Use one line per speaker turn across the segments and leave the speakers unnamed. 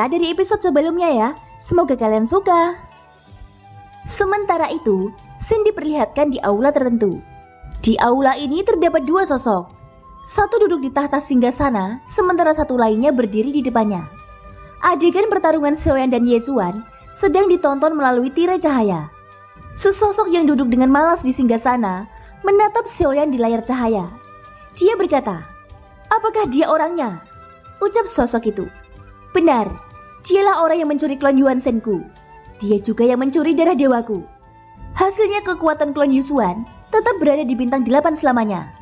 dari episode sebelumnya ya. Semoga kalian suka. Sementara itu, Shen diperlihatkan di aula tertentu. Di aula ini terdapat dua sosok. Satu duduk di tahta singgasana, sementara satu lainnya berdiri di depannya. Adegan pertarungan Xiaoyan dan Ye Zuan sedang ditonton melalui tirai cahaya. Sesosok yang duduk dengan malas di singgasana menatap Xiaoyan di layar cahaya. Dia berkata, "Apakah dia orangnya?" Ucap sosok itu. "Benar, dialah orang yang mencuri klon Yuan Shenku. Dia juga yang mencuri darah dewaku." Hasilnya kekuatan klon Yuan tetap berada di bintang 8 selamanya.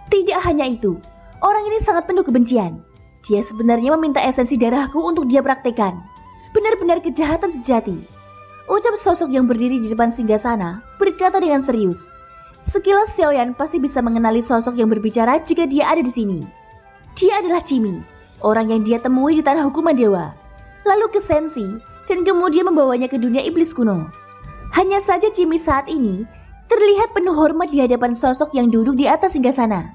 Tidak hanya itu, orang ini sangat penuh kebencian. Dia sebenarnya meminta esensi darahku untuk dia praktekkan. Benar-benar kejahatan sejati. Ucap sosok yang berdiri di depan singgasana berkata dengan serius. Sekilas Xiaoyan pasti bisa mengenali sosok yang berbicara jika dia ada di sini. Dia adalah Cimi, orang yang dia temui di tanah hukuman dewa. Lalu ke Sensi dan kemudian membawanya ke dunia iblis kuno. Hanya saja Cimi saat ini terlihat penuh hormat di hadapan sosok yang duduk di atas singgasana.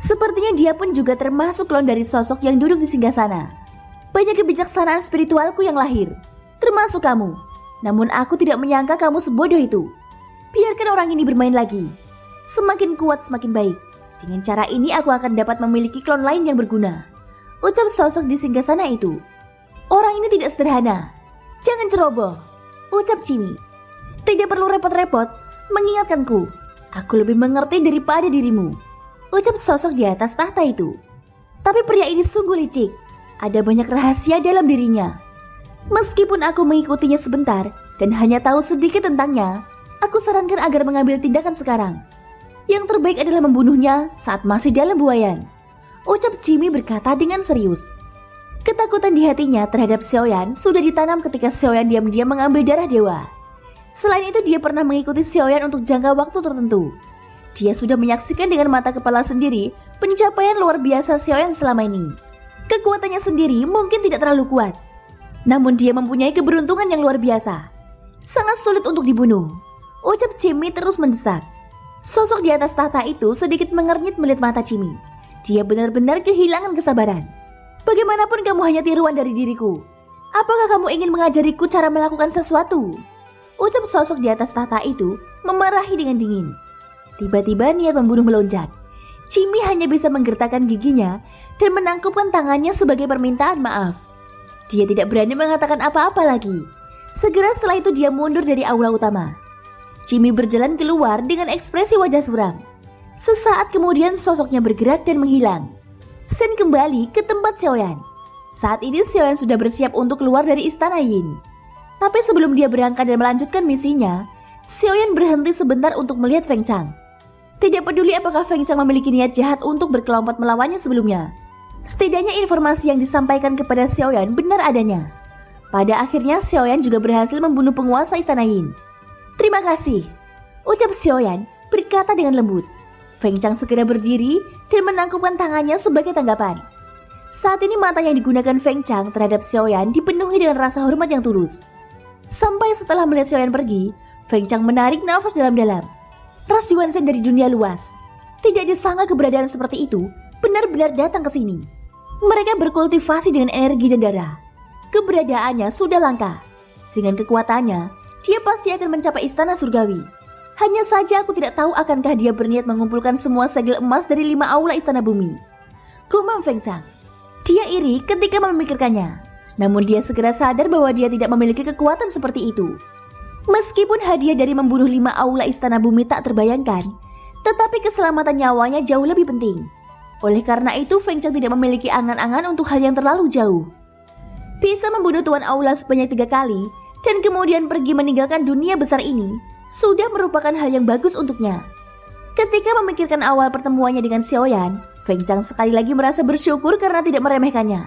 Sepertinya dia pun juga termasuk klon dari sosok yang duduk di singgasana. Banyak kebijaksanaan spiritualku yang lahir, termasuk kamu. Namun aku tidak menyangka kamu sebodoh itu. Biarkan orang ini bermain lagi. Semakin kuat semakin baik. Dengan cara ini aku akan dapat memiliki klon lain yang berguna. Ucap sosok di singgasana itu. Orang ini tidak sederhana. Jangan ceroboh, ucap Cimi. Tidak perlu repot-repot mengingatkanku. Aku lebih mengerti daripada dirimu, ucap sosok di atas tahta itu. Tapi pria ini sungguh licik. Ada banyak rahasia dalam dirinya. Meskipun aku mengikutinya sebentar dan hanya tahu sedikit tentangnya, aku sarankan agar mengambil tindakan sekarang. Yang terbaik adalah membunuhnya saat masih dalam buayan, ucap Cimi berkata dengan serius. Ketakutan di hatinya terhadap Xiaoyan sudah ditanam ketika Xiaoyan diam-diam mengambil darah dewa. Selain itu dia pernah mengikuti Xiaoyan untuk jangka waktu tertentu. Dia sudah menyaksikan dengan mata kepala sendiri pencapaian luar biasa Xiaoyan selama ini. Kekuatannya sendiri mungkin tidak terlalu kuat, namun dia mempunyai keberuntungan yang luar biasa. Sangat sulit untuk dibunuh, ucap Cimi terus mendesak. Sosok di atas tahta itu sedikit mengernyit melihat mata Cimi. Dia benar-benar kehilangan kesabaran. Bagaimanapun kamu hanya tiruan dari diriku. Apakah kamu ingin mengajariku cara melakukan sesuatu? Ucap sosok di atas tahta itu memarahi dengan dingin. Tiba-tiba niat membunuh melonjak. Cimi hanya bisa menggertakkan giginya dan menangkupkan tangannya sebagai permintaan maaf. Dia tidak berani mengatakan apa-apa lagi. Segera setelah itu dia mundur dari aula utama. Cimi berjalan keluar dengan ekspresi wajah suram. Sesaat kemudian sosoknya bergerak dan menghilang. Shen kembali ke tempat Xiaoyan. Saat ini Xiaoyan sudah bersiap untuk keluar dari istana Yin. Tapi sebelum dia berangkat dan melanjutkan misinya, Xiaoyan berhenti sebentar untuk melihat Feng Chang. Tidak peduli apakah Feng Chang memiliki niat jahat untuk berkelompok melawannya sebelumnya. Setidaknya informasi yang disampaikan kepada Xiaoyan benar adanya. Pada akhirnya Xiaoyan juga berhasil membunuh penguasa istana Yin. "Terima kasih," ucap Xiaoyan berkata dengan lembut. Feng Chang segera berdiri dan menangkupkan tangannya sebagai tanggapan. Saat ini mata yang digunakan Feng Chang terhadap Xiaoyan dipenuhi dengan rasa hormat yang tulus. Sampai setelah melihat Xiaoyan pergi, Feng Chang menarik nafas dalam-dalam. Ras Yuan Shen dari dunia luas. Tidak disangka keberadaan seperti itu benar-benar datang ke sini. Mereka berkultivasi dengan energi dan darah. Keberadaannya sudah langka. Dengan kekuatannya, dia pasti akan mencapai istana surgawi. Hanya saja aku tidak tahu akankah dia berniat mengumpulkan semua segel emas dari 5 aula istana bumi. Gumam Feng Chang. Dia iri ketika memikirkannya. Namun dia segera sadar bahwa dia tidak memiliki kekuatan seperti itu. Meskipun hadiah dari membunuh 5 aula istana bumi tak terbayangkan, tetapi keselamatan nyawanya jauh lebih penting. Oleh karena itu Feng Chang tidak memiliki angan-angan untuk hal yang terlalu jauh. Bisa membunuh Tuan Aula sebanyak 3 kali dan kemudian pergi meninggalkan dunia besar ini sudah merupakan hal yang bagus untuknya. Ketika memikirkan awal pertemuannya dengan Xiaoyan, Feng Chang sekali lagi merasa bersyukur karena tidak meremehkannya.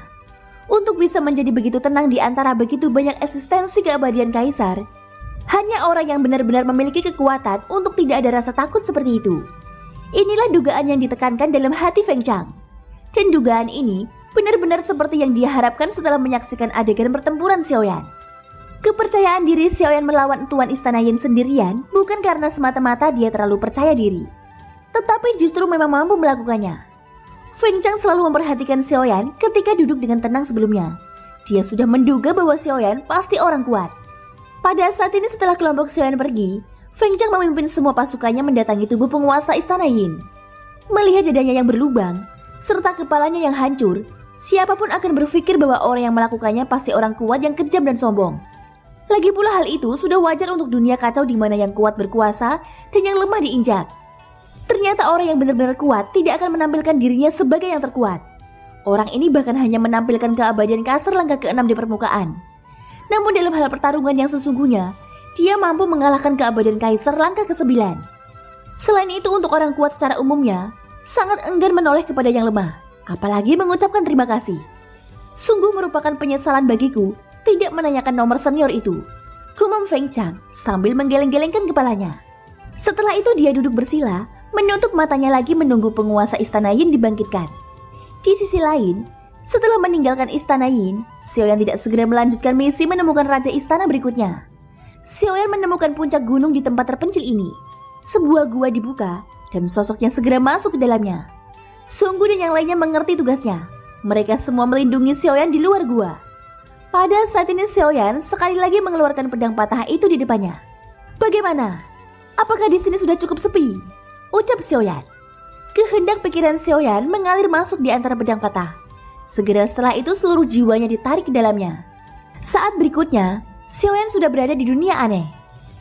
Untuk bisa menjadi begitu tenang di antara begitu banyak eksistensi keabadian kaisar, hanya orang yang benar-benar memiliki kekuatan untuk tidak ada rasa takut seperti itu. Inilah dugaan yang ditekankan dalam hati Feng Chang. Dan dugaan ini benar-benar seperti yang dia harapkan setelah menyaksikan adegan pertempuran Xiaoyan. Kepercayaan diri Xiaoyan melawan Tuan Istana Yin sendirian bukan karena semata-mata dia terlalu percaya diri, tetapi justru memang mampu melakukannya. Feng Chang selalu memperhatikan Xiaoyan ketika duduk dengan tenang sebelumnya. Dia sudah menduga bahwa Xiaoyan pasti orang kuat. Pada saat ini setelah kelompok Xiaoyan pergi, Feng Chang memimpin semua pasukannya mendatangi tubuh penguasa Istana Yin. Melihat dadanya yang berlubang, serta kepalanya yang hancur, siapapun akan berpikir bahwa orang yang melakukannya pasti orang kuat yang kejam dan sombong. Lagi pula hal itu sudah wajar untuk dunia kacau di mana yang kuat berkuasa dan yang lemah diinjak. Ternyata orang yang benar-benar kuat tidak akan menampilkan dirinya sebagai yang terkuat. Orang ini bahkan hanya menampilkan keabadian kasar langkah ke-6 di permukaan. Namun dalam hal pertarungan yang sesungguhnya, dia mampu mengalahkan keabadian kaisar langkah ke-9. Selain itu untuk orang kuat secara umumnya, sangat enggan menoleh kepada yang lemah, apalagi mengucapkan terima kasih. Sungguh merupakan penyesalan bagiku tidak menanyakan nomor senior itu, gumam Feng Chang sambil menggeleng-gelengkan kepalanya. Setelah itu dia duduk bersila, menutup matanya lagi menunggu penguasa Istana Yin dibangkitkan. Di sisi lain, setelah meninggalkan Istana Yin, Xiaoyan tidak segera melanjutkan misi menemukan Raja Istana berikutnya. Xiaoyan menemukan puncak gunung di tempat terpencil ini. Sebuah gua dibuka dan sosoknya segera masuk ke dalamnya. Sungguh dan yang lainnya mengerti tugasnya. Mereka semua melindungi Xiaoyan di luar gua. Pada saat ini Xiaoyan sekali lagi mengeluarkan pedang patah itu di depannya. Bagaimana? Apakah di sini sudah cukup sepi? Ucap Xiaoyan. Kehendak pikiran Xiaoyan mengalir masuk di antara pedang patah. Segera setelah itu seluruh jiwanya ditarik ke dalamnya. Saat berikutnya, Xiaoyan sudah berada di dunia aneh.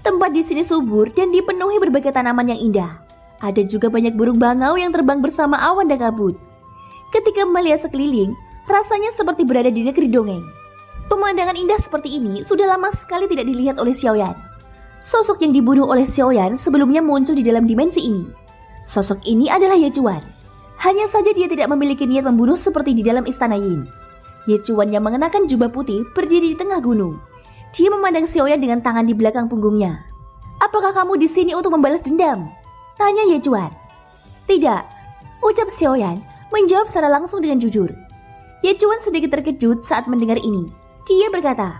Tempat di sini subur dan dipenuhi berbagai tanaman yang indah. Ada juga banyak burung bangau yang terbang bersama awan dan kabut. Ketika melihat sekeliling, rasanya seperti berada di negeri dongeng. Pemandangan indah seperti ini sudah lama sekali tidak dilihat oleh Xiaoyan. Sosok yang dibunuh oleh Xiaoyan sebelumnya muncul di dalam dimensi ini. Sosok ini adalah Ye Chuan. Hanya saja dia tidak memiliki niat membunuh seperti di dalam Istana Yin. Ye Chuan yang mengenakan jubah putih berdiri di tengah gunung. Dia memandang Xiaoyan dengan tangan di belakang punggungnya. "Apakah kamu di sini untuk membalas dendam?" tanya Ye Chuan. "Tidak," ucap Xiaoyan menjawab secara langsung dengan jujur. Ye Chuan sedikit terkejut saat mendengar ini. Dia berkata,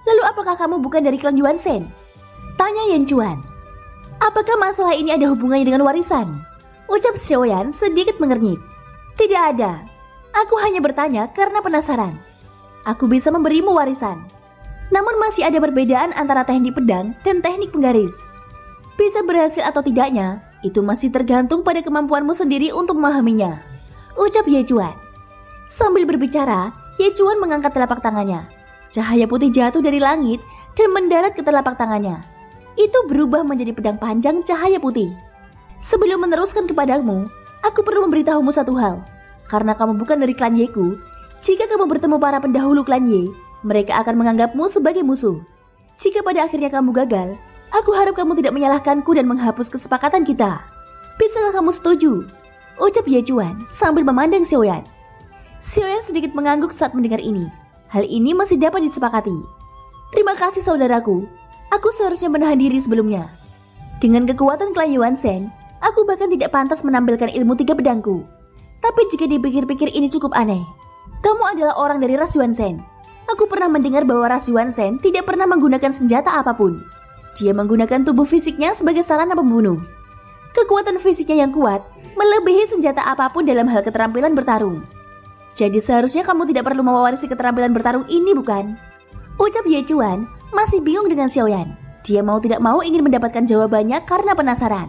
"Lalu apakah kamu bukan dari klan Yuan Shen?" tanya Ye Chuan. "Apakah masalah ini ada hubungannya dengan warisan?" ucap Xiaoyan sedikit mengernyit. "Tidak ada. Aku hanya bertanya karena penasaran. Aku bisa memberimu warisan. Namun masih ada perbedaan antara teknik pedang dan teknik penggaris. Bisa berhasil atau tidaknya, itu masih tergantung pada kemampuanmu sendiri untuk memahaminya," ucap Ye Chuan. Sambil berbicara, Ye Chuan mengangkat telapak tangannya. Cahaya putih jatuh dari langit dan mendarat ke telapak tangannya. Itu berubah menjadi pedang panjang cahaya putih. "Sebelum meneruskan kepadamu, aku perlu memberitahumu satu hal. Karena kamu bukan dari klan Yeku, jika kamu bertemu para pendahulu klan Ye, mereka akan menganggapmu sebagai musuh. Jika pada akhirnya kamu gagal, aku harap kamu tidak menyalahkanku dan menghapus kesepakatan kita. Bisakah kamu setuju?" ucap Ye Chuan sambil memandang Xiaoyan. Xiaoyan sedikit mengangguk saat mendengar ini. Hal ini masih dapat disepakati. "Terima kasih saudaraku. Aku seharusnya menahan diri sebelumnya. Dengan kekuatan klan Yuan Shen, aku bahkan tidak pantas menampilkan ilmu 3 pedangku. Tapi jika dipikir-pikir ini cukup aneh. Kamu adalah orang dari ras Yuan Shen. Aku pernah mendengar bahwa ras Yuan Shen tidak pernah menggunakan senjata apapun. Dia menggunakan tubuh fisiknya sebagai sarana pembunuh. Kekuatan fisiknya yang kuat melebihi senjata apapun dalam hal keterampilan bertarung. Jadi seharusnya kamu tidak perlu mewarisi keterampilan bertarung ini, bukan?" ucap Ye Chuan masih bingung dengan Xiaoyan. Dia mau tidak mau ingin mendapatkan jawabannya karena penasaran.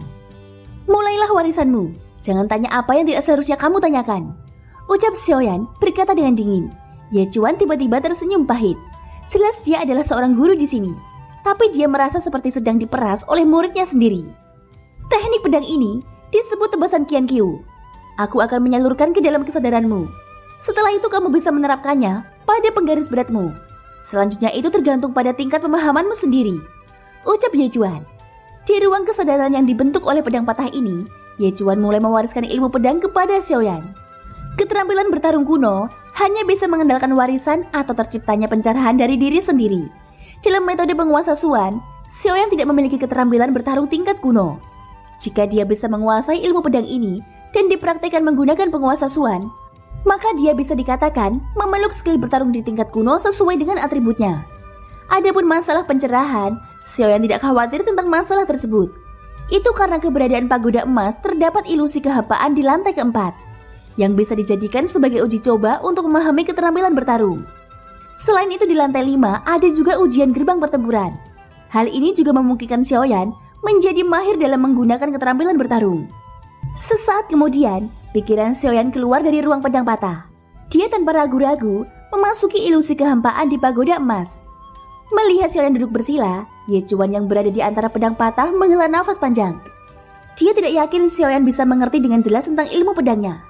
"Mulailah warisanmu. Jangan tanya apa yang tidak seharusnya kamu tanyakan," ucap Xiaoyan berkata dengan dingin. Ye Chuan tiba-tiba tersenyum pahit. Jelas dia adalah seorang guru di sini, tapi dia merasa seperti sedang diperas oleh muridnya sendiri. "Teknik pedang ini disebut tebasan Qian Qiu. Aku akan menyalurkan ke dalam kesadaranmu. Setelah itu kamu bisa menerapkannya pada penggaris beratmu. Selanjutnya itu tergantung pada tingkat pemahamanmu sendiri," ucap Ye Chuan. Di ruang kesadaran yang dibentuk oleh pedang patah ini, Ye Chuan mulai mewariskan ilmu pedang kepada Xiaoyan. Keterampilan bertarung kuno hanya bisa mengandalkan warisan atau terciptanya pencerahan dari diri sendiri. Dalam metode penguasa Xuan, Xiaoyan tidak memiliki keterampilan bertarung tingkat kuno. Jika dia bisa menguasai ilmu pedang ini dan dipraktikkan menggunakan penguasa Xuan, maka dia bisa dikatakan memeluk skill bertarung di tingkat kuno sesuai dengan atributnya. Adapun masalah pencerahan, Xiaoyan tidak khawatir tentang masalah tersebut. Itu karena keberadaan pagoda emas terdapat ilusi kehampaan di lantai keempat, yang bisa dijadikan sebagai uji coba untuk memahami keterampilan bertarung. Selain itu di lantai 5 ada juga ujian gerbang pertempuran. Hal ini juga memungkinkan Xiaoyan menjadi mahir dalam menggunakan keterampilan bertarung. Sesaat kemudian, pikiran Xiaoyan keluar dari ruang pedang patah. Dia tanpa ragu-ragu memasuki ilusi kehampaan di pagoda emas. Melihat Xiaoyan duduk bersila, Ye Chuan yang berada di antara pedang patah menghela nafas panjang. Dia tidak yakin Xiaoyan bisa mengerti dengan jelas tentang ilmu pedangnya.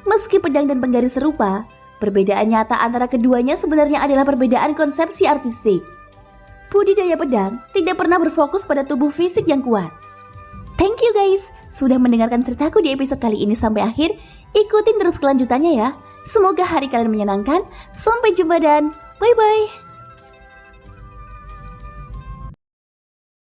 Meski pedang dan penggaris serupa, perbedaan nyata antara keduanya sebenarnya adalah perbedaan konsepsi artistik. Budidaya pedang tidak pernah berfokus pada tubuh fisik yang kuat. Thank you guys, sudah mendengarkan ceritaku di episode kali ini sampai akhir. Ikutin terus kelanjutannya ya. Semoga hari kalian menyenangkan. Sampai jumpa dan bye-bye.